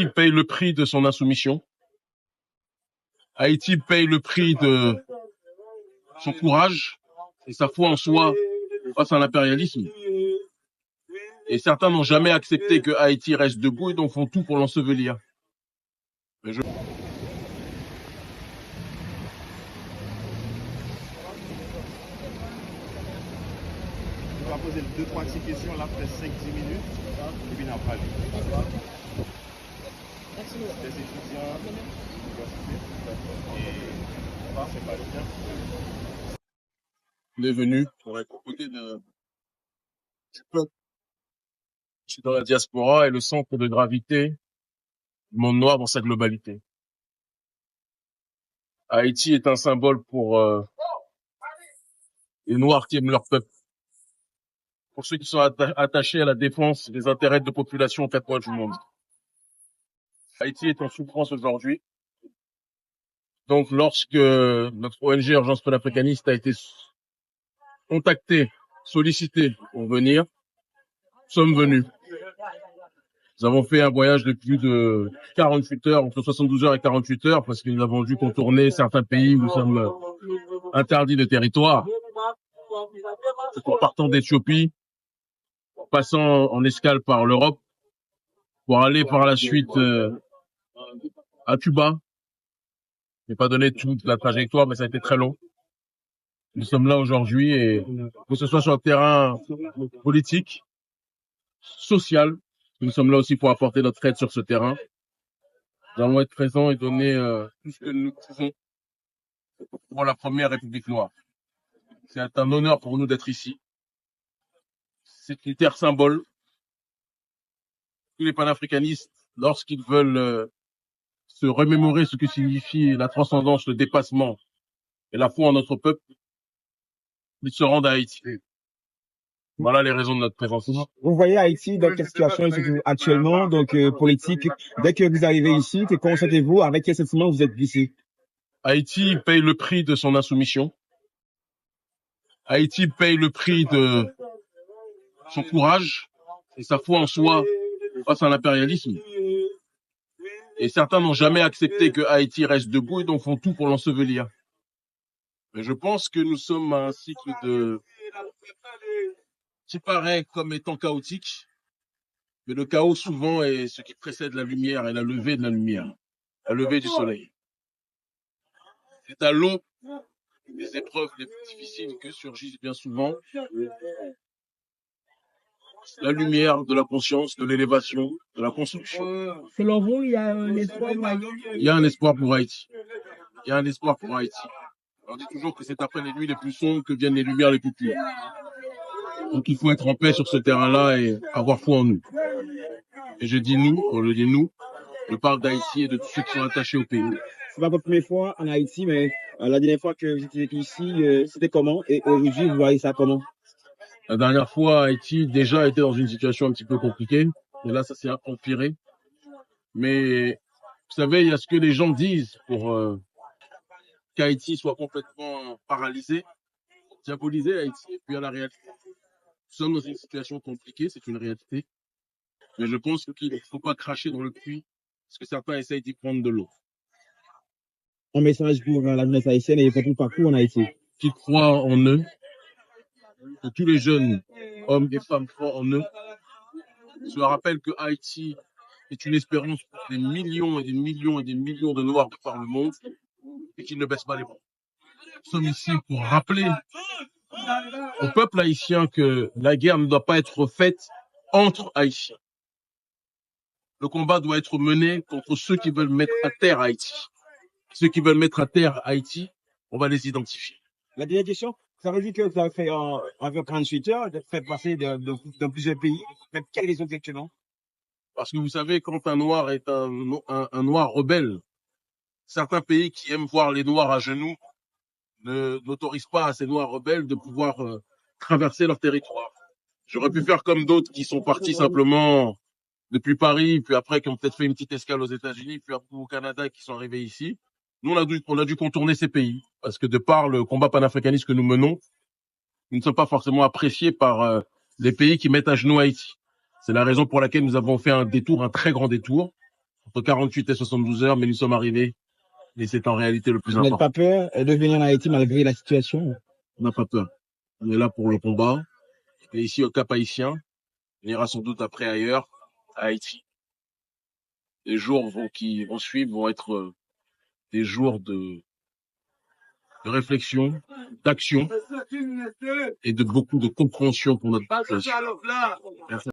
paye le prix de son insoumission. Haïti paye le prix de son courage et sa foi en soi face à l'impérialisme. Et certains n'ont jamais accepté que Haïti reste debout et donc font tout pour l'ensevelir. On va poser 2-3 petites questions là, après 5-10 minutes, et puis on va parler. Des étudiants, on est venu pour être aux côtés du peuple. Je suis dans la diaspora et le centre de gravité du monde noir dans sa globalité. Haïti est un symbole pour les Noirs qui aiment leur peuple, pour ceux qui sont attachés à la défense des intérêts de population aux quatre coins du monde. Haïti est en souffrance aujourd'hui. Donc, lorsque notre ONG Urgence panafricaniste a été contactée, sollicitée pour venir, nous sommes venus. Nous avons fait un voyage de plus de 48 heures, entre 72 heures et 48 heures, parce que nous avons dû contourner certains pays où nous sommes interdits de territoire. En partant d'Éthiopie, en passant en escale par l'Europe, pour aller par la suite à Cuba. Je n'ai pas donné toute la trajectoire, mais ça a été très long. Nous sommes là aujourd'hui et que ce soit sur le terrain politique, social, nous sommes là aussi pour apporter notre aide sur ce terrain. Nous allons être présents et donner tout ce que nous pouvons pour la première République noire. C'est un honneur pour nous d'être ici. C'est une terre symbole. Tous les panafricanistes, lorsqu'ils veulent se remémorer ce que signifie la transcendance, le dépassement et la foi en notre peuple, ils se rendent à Haïti. Voilà les raisons de notre présence ici. Vous voyez Haïti dans quelle situation actuellement, donc politique. Dès que vous arrivez ici, que constatez-vous, avec quel sentiment vous êtes ici? Haïti paye le prix de son insoumission. Haïti paye le prix de son courage et sa foi en soi face à l'impérialisme. Et certains n'ont jamais accepté que Haïti reste debout et donc font tout pour l'ensevelir. Mais je pense que nous sommes à un cycle qui paraît comme étant chaotique, mais le chaos souvent est ce qui précède la lumière et la levée de la lumière, la levée du soleil. C'est à l'aube des épreuves les plus difficiles que surgissent bien souvent la lumière de la conscience, de l'élévation, de la construction. Selon vous, il y a un espoir pour Haïti? Il y a un espoir pour Haïti. Il y a un espoir pour Haïti. On dit toujours que c'est après les nuits les plus sombres que viennent les lumières les plus pures. Donc il faut être en paix sur ce terrain-là et avoir foi en nous. Et je dis nous, on le dit nous, je parle d'Haïti et de tous ceux qui sont attachés au pays. C'est pas votre première fois en Haïti, mais la dernière fois que j'étais ici, c'était comment? Et aujourd'hui, vous voyez ça comment? La dernière fois, Haïti déjà était dans une situation un petit peu compliquée. Et là, ça s'est empiré. Mais vous savez, il y a ce que les gens disent pour qu'Haïti soit complètement paralysé, diabolisé Haïti, et puis à la réalité. Nous sommes dans une situation compliquée, c'est une réalité. Mais je pense qu'il ne faut pas cracher dans le puits, parce que certains essayent d'y prendre de l'eau. Un message pour la jeunesse haïtienne et pour tout partout en Haïti. Qui croient en eux, que tous les jeunes hommes et femmes croient en eux. Je leur rappelle que Haïti est une espérance pour des millions et des millions et des millions de Noirs de par le monde et qu'ils ne baissent pas les bras. Nous sommes ici pour rappeler au peuple haïtien que la guerre ne doit pas être faite entre Haïtiens. Le combat doit être mené contre ceux qui veulent mettre à terre Haïti. Ceux qui veulent mettre à terre Haïti, on va les identifier. La dernière question, ça veut dire que vous avez fait environ 48 heures, de faire passer dans plusieurs pays. Mais quelle raison exactement? Parce que vous savez, quand un noir est un noir rebelle, certains pays qui aiment voir les noirs à genoux n'autorisent pas à ces noirs rebelles de pouvoir traverser leur territoire. J'aurais pu faire comme d'autres qui sont partis simplement depuis Paris, puis après qui ont peut-être fait une petite escale aux États-Unis, puis après au Canada, qui sont arrivés ici. Nous, on a dû contourner ces pays, parce que de par le combat panafricaniste que nous menons, nous ne sommes pas forcément appréciés par les pays qui mettent à genoux Haïti. C'est la raison pour laquelle nous avons fait un détour, un très grand détour, entre 48 et 72 heures, mais nous sommes arrivés. Et c'est en réalité le plus Vous n'avez important. pas peur de venir en Haïti malgré la situation? On n'a pas peur. On est là pour le combat. Et ici, au Cap Haïtien, on ira sans doute après ailleurs, à Haïti. Les jours qui vont suivre vont être des jours de réflexion, d'action et de beaucoup de compréhension pour notre population. Merci.